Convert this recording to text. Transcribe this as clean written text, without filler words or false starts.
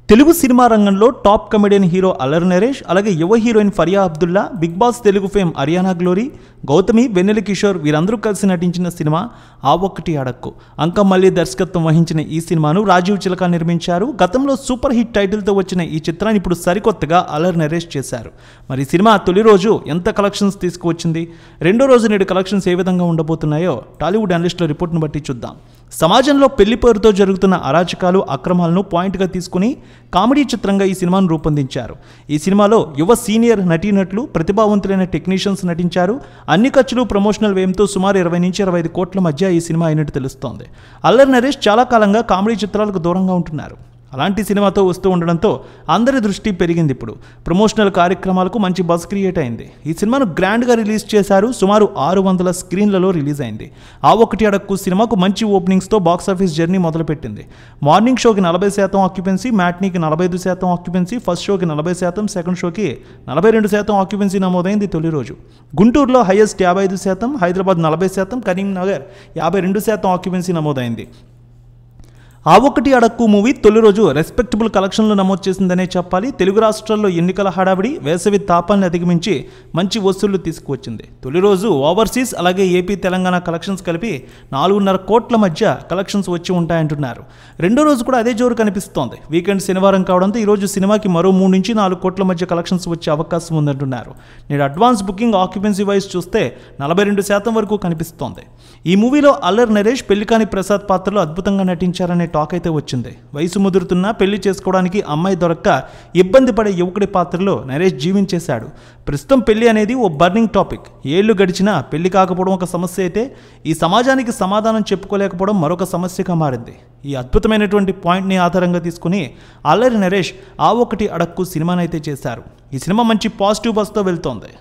Telugu cinema రంగంలో top comedian hero Allari Naresh, అలాగే యువ heroine Faria Abdullah, Bigg Boss Telugu fame Ariyana Glory, Gautami, Vennela Kishore వీరందరూ కలిసి నటించిన సినిమా ఆ ఒక్కటి అడక్కు. అంకమల్లి దర్శకత్వం వహించిన ఈ సినిమాను రాజీవ్ చిలక నిర్మించారు. గతంలో సూపర్ హిట్ టైటిల్తో వచ్చిన ఈ చిత్రాన్ని ఇప్పుడు సరికొత్తగా అల్లరి నరేష్ చేశారు. మరి ఈ సినిమా తొలి రోజు ఎంత కలెక్షన్స్ తీసుకువచ్చింది, రెండో రోజు నేడు కలెక్షన్స్ ఏ విధంగా ఉండబోతున్నాయో టాలీవుడ్ అనలిస్టుల రిపోర్ట్ను బట్టి చూద్దాం. సమాజంలో పెళ్లి పేరుతో జరుగుతున్న అరాచకాలు, అక్రమాలను పాయింట్గా తీసుకుని కామెడీ చిత్రంగా ఈ సినిమాను రూపొందించారు. ఈ సినిమాలో యువ సీనియర్ నటీనటులు, ప్రతిభావంతులైన టెక్నీషియన్స్ నటించారు. అన్ని ఖర్చులు, ప్రమోషనల్ వ్యయంతో సుమారు 20 నుంచి 25 కోట్ల మధ్య ఈ సినిమా అయినట్టు తెలుస్తోంది. అల్లరి నరేష్ చాలా కాలంగా కామెడీ చిత్రాలకు దూరంగా ఉంటున్నారు. అలాంటి సినిమాతో వస్తూ ఉండడంతో అందరి దృష్టి పెరిగింది. ఇప్పుడు ప్రమోషనల్ కార్యక్రమాలకు మంచి బజ్ క్రియేట్ అయింది. ఈ సినిమాను గ్రాండ్గా రిలీజ్ చేశారు. సుమారు 600 స్క్రీన్లలో రిలీజ్ అయింది. ఆ ఒకటి అడక్కు సినిమాకు మంచి ఓపెనింగ్స్తో బాక్సాఫీస్ జర్నీ మొదలుపెట్టింది. మార్నింగ్ షోకి 40% ఆక్యుపెన్సీ, మ్యాట్నీకి 45% ఆక్యుపెన్సీ, ఫస్ట్ షోకి 40%, సెకండ్ షోకి 42% ఆక్యుపెన్సీ నమోదైంది తొలి రోజు. గుంటూరులో హైయెస్ట్ 55%, హైదరాబాద్ 40%, కరీంనగర్ 52% ఆక్యుపెన్సీ నమోదైంది. ఆ ఒకటి అడక్కు మూవీ తొలి రోజు రెస్పెక్టబుల్ కలెక్షన్లు నమోదు చేసిందనే చెప్పాలి. తెలుగు రాష్ట్రాల్లో ఎన్నికల హడావిడి, వేసవి తాపాన్ని అధిగమించి మంచి వసూళ్లు తీసుకువచ్చింది. తొలి రోజు ఓవర్సీస్ అలాగే ఏపీ, తెలంగాణ కలెక్షన్స్ కలిపి 4.5 కోట్ల మధ్య కలెక్షన్స్ వచ్చి ఉంటాయంటున్నారు. రెండో రోజు కూడా అదే జోరు కనిపిస్తోంది. వీకెండ్ శనివారం కావడంతో ఈరోజు సినిమాకి మరో 3 నుంచి 4 కోట్ల మధ్య కలెక్షన్స్ వచ్చే అవకాశం ఉందంటున్నారు. నేడు అడ్వాన్స్ బుకింగ్ ఆక్యుపెన్సీ వైజ్ చూస్తే 42% వరకు కనిపిస్తోంది. ఈ మూవీలో అల్లరి నరేష్ పెళ్లికాని ప్రసాద్ పాత్రలో అద్భుతంగా నటించారనే టాక్ అయితే వచ్చింది. వయసు ముదురుతున్నా పెళ్లి చేసుకోవడానికి అమ్మాయి దొరక్క ఇబ్బంది పడే యువకుడి పాత్రలో నరేష్ జీవించేశాడు. ప్రస్తుతం పెళ్లి అనేది ఓ బర్నింగ్ టాపిక్. ఏళ్లు గడిచినా పెళ్లి కాకపోవడం ఒక సమస్య అయితే, ఈ సమాజానికి సమాధానం చెప్పుకోలేకపోవడం మరొక సమస్యగా మారింది. ఈ అద్భుతమైనటువంటి పాయింట్ని ఆధారంగా తీసుకుని అల్లరి నరేష్ ఆ ఒకటి అడక్కు సినిమానైతే చేశారు. ఈ సినిమా మంచి పాజిటివ్ బస్తో వెళ్తోంది.